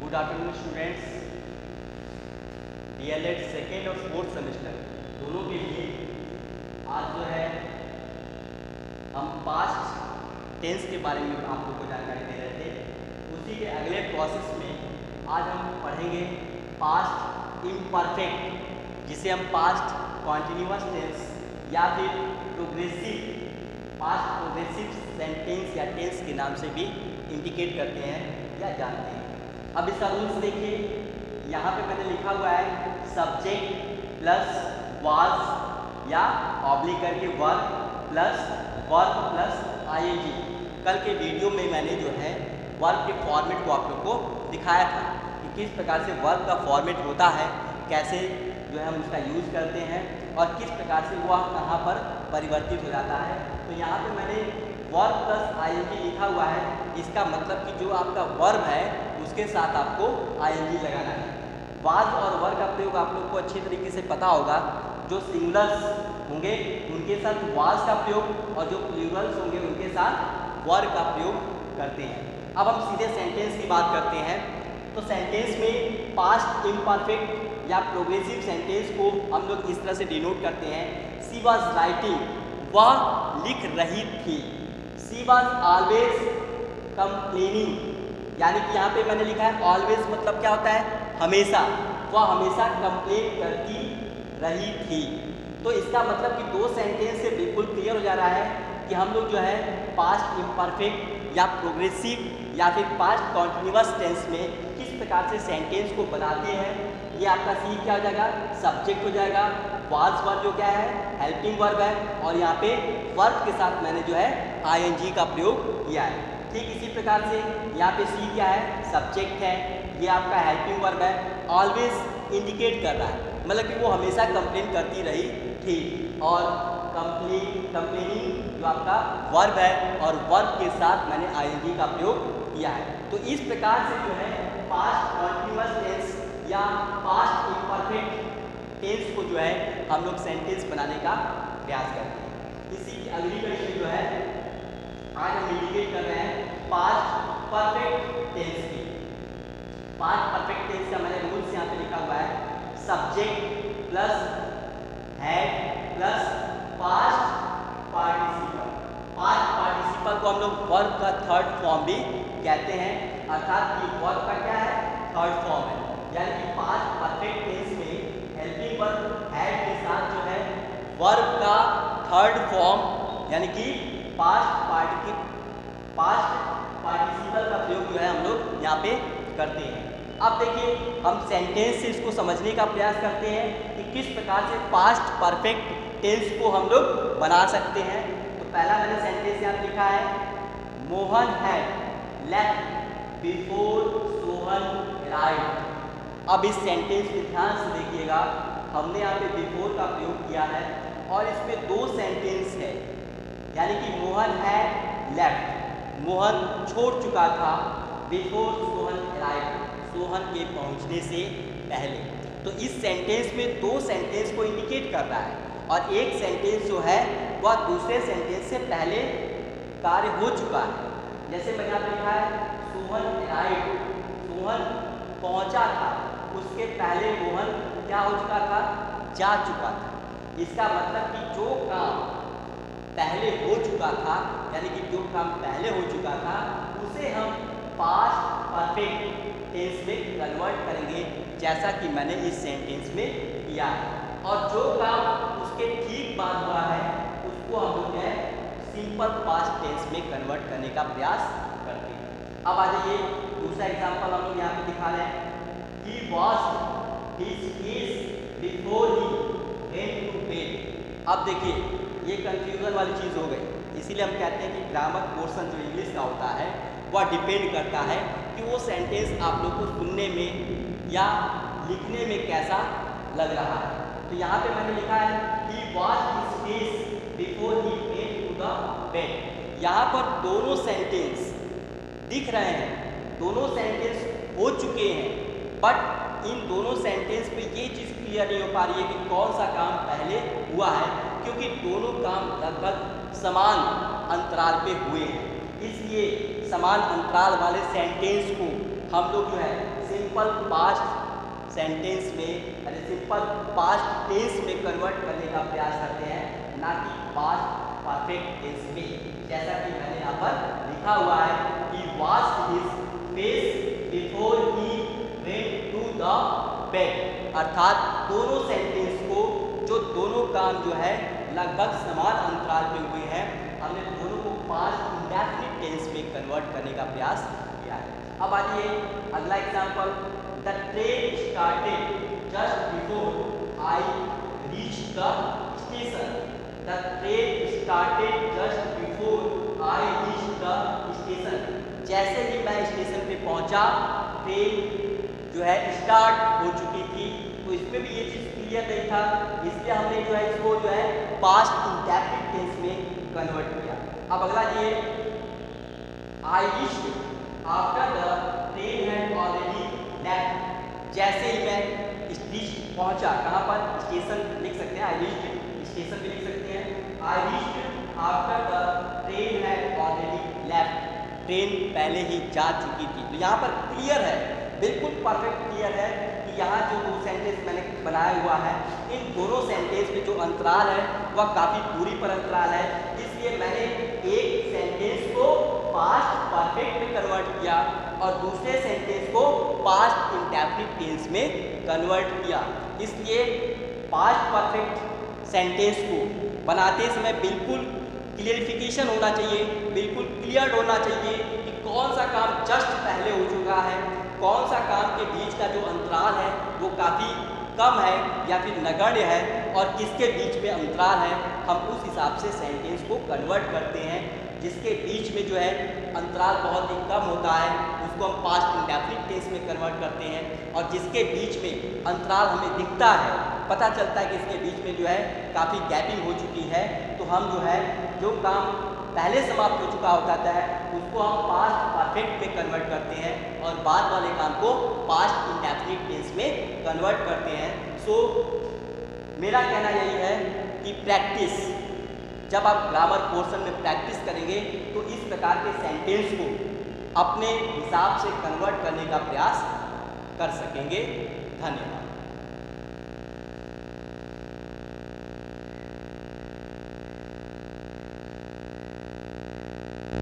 Good afternoon students. DElEd second और fourth semester दोनों के लिए आज जो है हम पास्ट टेंस के बारे में आप लोगों को जानकारी दे रहे थे। उसी के अगले प्रोसेस में आज हम पढ़ेंगे पास्ट इम्परफेक्ट, जिसे हम पास्ट कॉन्टिन्यूअस टेंस या फिर पास्ट प्रोग्रेसिव सेंटेंस या टेंस के नाम से भी इंडिकेट करते हैं या जानते हैं। अब इसका रूल्स देखिए, यहाँ पे मैंने लिखा हुआ है सब्जेक्ट प्लस वाज या ऑब्लिक करके वर्ब प्लस आईएनजी। कल के वीडियो में मैंने जो है वर्ब के फॉर्मेट को आप लोग को दिखाया था कि किस प्रकार से वर्ब का फॉर्मेट होता है, कैसे जो है हम उसका यूज़ करते हैं और किस प्रकार से वो कहाँ पर परिवर्तित हो जाता है। तो यहाँ पे मैंने वर्ब प्लस आईएनजी लिखा हुआ है। इसका मतलब कि जो आपका वर्ब है उसके साथ आपको आईएनजी लगाना है। वाज और वर्ब का प्रयोग आप लोग को अच्छी तरीके से पता होगा। जो सिंगुलर्स होंगे उनके साथ वाज का प्रयोग और जो प्लूरल्स होंगे उनके साथ वर्ब का प्रयोग करते हैं। अब हम सीधे सेंटेंस की बात करते हैं। तो सेंटेंस में पास्ट इम्परफेक्ट या प्रोग्रेसिव सेंटेंस को हम लोग इस तरह से डिनोट करते हैं। सी वॉज राइटिंग, वह लिख रही थी। सी वॉज ऑलवेज कंप्लेनिंग, यानी कि यहाँ पे मैंने लिखा है ऑलवेज मतलब क्या होता है, हमेशा। वह हमेशा कंप्लेन करती रही थी। तो इसका मतलब कि दो सेंटेंस से बिल्कुल क्लियर हो जा रहा है कि हम लोग जो है पास्ट इम्परफेक्ट या प्रोग्रेसिव या फिर पास्ट कॉन्टिन्यूअस टेंस में किस प्रकार से सेंटेंस को बनाते हैं। ये आपका सी क्या हो जाएगा, सब्जेक्ट हो जाएगा। वाज वर्ब जो क्या है, हेल्पिंग वर्ब है, और यहाँ पे वर्ब के साथ मैंने जो है आईएनजी का प्रयोग किया है। ठीक इसी प्रकार से यहाँ पे सी क्या है, सब्जेक्ट है, ये आपका हेल्पिंग वर्ब है। ऑलवेज इंडिकेट कर रहा है, मतलब कि वो हमेशा कंप्लेन करती रही थी। और कंप्लेनिंग जो आपका वर्ब है और वर्ब के साथ मैंने आईएनजी का प्रयोग किया है। तो इस प्रकार से जो है पास्ट कॉन्टिन्यूअस टेंस या पास्ट इम्परफेक्ट टेंस को जो है हम लोग सेंटेंस बनाने का प्रयास करते हैं। इसी की अगली कंडीशन जो है आज हम इंडिकेट कर रहे हैं पास्ट परफेक्ट टेंस की। पास्ट परफेक्ट टेंस का मैंने रूल्स यहाँ पे लिखा हुआ है, subject plus had plus past participle. Past participle को हम लोग वर्ब का थर्ड फॉर्म भी कहते हैं, अर्थात ये वर्ब का क्या है, थर्ड फॉर्म है। यानी कि पास्ट परफेक्ट टेंस में हेल्पिंग वर्ब हैड के साथ जो है वर्ब का थर्ड फॉर्म यानी कि पास्ट पार्टिसिपल का प्रयोग जो है हम लोग यहाँ पे करते हैं। अब देखिए हम सेंटेंस से इसको समझने का प्रयास करते हैं कि किस प्रकार से पास्ट परफेक्ट टेंस को हम लोग बना सकते हैं। तो पहला मैंने सेंटेंस यहाँ लिखा है, Mohan had left before Sohan arrived. अब इस सेंटेंस में ध्यान से देखिएगा, हमने यहाँ पे बिफोर का प्रयोग किया है और इसमें दो सेंटेंस है। यानी कि मोहन हैड लेफ्ट, मोहन छोड़ चुका था, बिफोर सोहन अराइव्ड, सोहन के पहुंचने से पहले। तो इस सेंटेंस में दो सेंटेंस को इंडिकेट कर रहा है और एक सेंटेंस जो है वह दूसरे सेंटेंस से पहले कार्य हो चुका है। जैसे मैंने यहाँ पे लिखा है सोहन अराइव्ड, सोहन पहुंचा था, उसके पहले मोहन क्या हो चुका था, जा चुका था। इसका मतलब कि जो काम पहले हो चुका था, यानी कि जो काम पहले हो चुका था उसे हम पास्ट परफेक्ट टेंस में कन्वर्ट करेंगे, जैसा कि मैंने इस सेंटेंस में किया है। और जो काम उसके ठीक बाद हुआ है उसको हम लोग है सिंपल पास्ट टेंस में कन्वर्ट करने का प्रयास करते हैं। अब आ जाइए दूसरा एग्जांपल हम लोग यहाँ पे दिखा रहे हैं, he washed his face before he went to bed। अब देखिए ये कंफ्यूजन वाली चीज़ हो गई, इसीलिए हम कहते हैं कि ग्रामर पोर्शन जो इंग्लिश का होता है वह डिपेंड करता है कि वो सेंटेंस आप लोग को सुनने में या लिखने में कैसा लग रहा है। तो यहाँ पे मैंने लिखा है he washed his face before he went to the bed। यहाँ पर दोनों सेंटेंस दिख रहे हैं, दोनों सेंटेंस हो चुके हैं, बट इन दोनों सेंटेंस पे ये चीज़ क्लियर नहीं हो पा रही है कि कौन सा काम पहले हुआ है, क्योंकि दोनों काम लगभग समान अंतराल पे हुए हैं। इसलिए समान अंतराल वाले सेंटेंस को हम लोग जो है सिंपल पास्ट सेंटेंस में यानी सिंपल पास्ट टेंस में कन्वर्ट करने का प्रयास करते हैं, ना कि पास्ट परफेक्ट टेंस में। जैसा कि मैंने यहाँ पर लिखा हुआ है कि wash his face before he went to the bed, अर्थात दोनों सेंटेंस को जो दोनों काम जो है लगभग समान अंतराल पे हुए हैं, हमने दोनों को पास्ट इंडेफिनिट टेंस में कन्वर्ट करने का प्रयास किया है। अब आइए अगला example, the train started just before I reach the station. The train started just before I reach the station. जैसे ही मैं स्टेशन पे पहुंचा, ट्रेन जो है स्टार्ट हो चुकी थी। तो इसमें भी ये चीज़ क्लियर नहीं था, इसलिए हमने जो है इसको जो है पास्ट इंडेफिनिट टेंस में कन्वर्ट किया। अब अगला ये I reached after the train had already left. जैसे ही मैं रीच पहुंचा, कहाँ पर, स्टेशन लिख सकते हैं, आई रीच्ड स्टेशन भी लिख सकते हैं। I reached after the train had already left, train पहले ही जा चुकी थी। तो यहाँ पर क्लियर है, बिल्कुल परफेक्ट क्लियर है कि यहाँ जो दो सेंटेंस मैंने बनाया हुआ है, इन दोनों सेंटेंस में जो अंतराल है वह काफ़ी दूरी पर अंतराल है। इसलिए मैंने एक सेंटेंस को पास्ट परफेक्ट में कन्वर्ट किया और दूसरे सेंटेंस को पास्ट इंडेफिनिट टेंस में कन्वर्ट किया। इसलिए पास्ट परफेक्ट सेंटेंस को बनाते समय बिल्कुल क्लियरिफिकेशन होना चाहिए, बिल्कुल क्लियर होना चाहिए कि कौन सा काम जस्ट पहले हो चुका है, कौन सा काम के बीच का जो अंतराल है वो काफ़ी कम है या फिर नगण्य है, और किसके बीच में अंतराल है, हम उस हिसाब से सेंटेंस को कन्वर्ट करते हैं। जिसके बीच में जो है अंतराल बहुत ही कम होता है उसको हम पास्ट इंडेफिनिट टेंस में कन्वर्ट करते हैं, और जिसके बीच में अंतराल हमें दिखता है, पता चलता है कि इसके बीच में जो है काफ़ी गैपिंग हो चुकी है, तो हम जो है जो काम पहले समाप्त हो चुका होता है उसको हम पास्ट परफेक्ट में कन्वर्ट करते हैं और बाद वाले काम को पास्ट इंडेफिनिट टेंस में कन्वर्ट करते हैं। सो मेरा कहना यही है कि प्रैक्टिस, जब आप ग्रामर पोर्शन में प्रैक्टिस करेंगे तो इस प्रकार के सेंटेंस को अपने हिसाब से कन्वर्ट करने का प्रयास कर सकेंगे। धन्यवाद।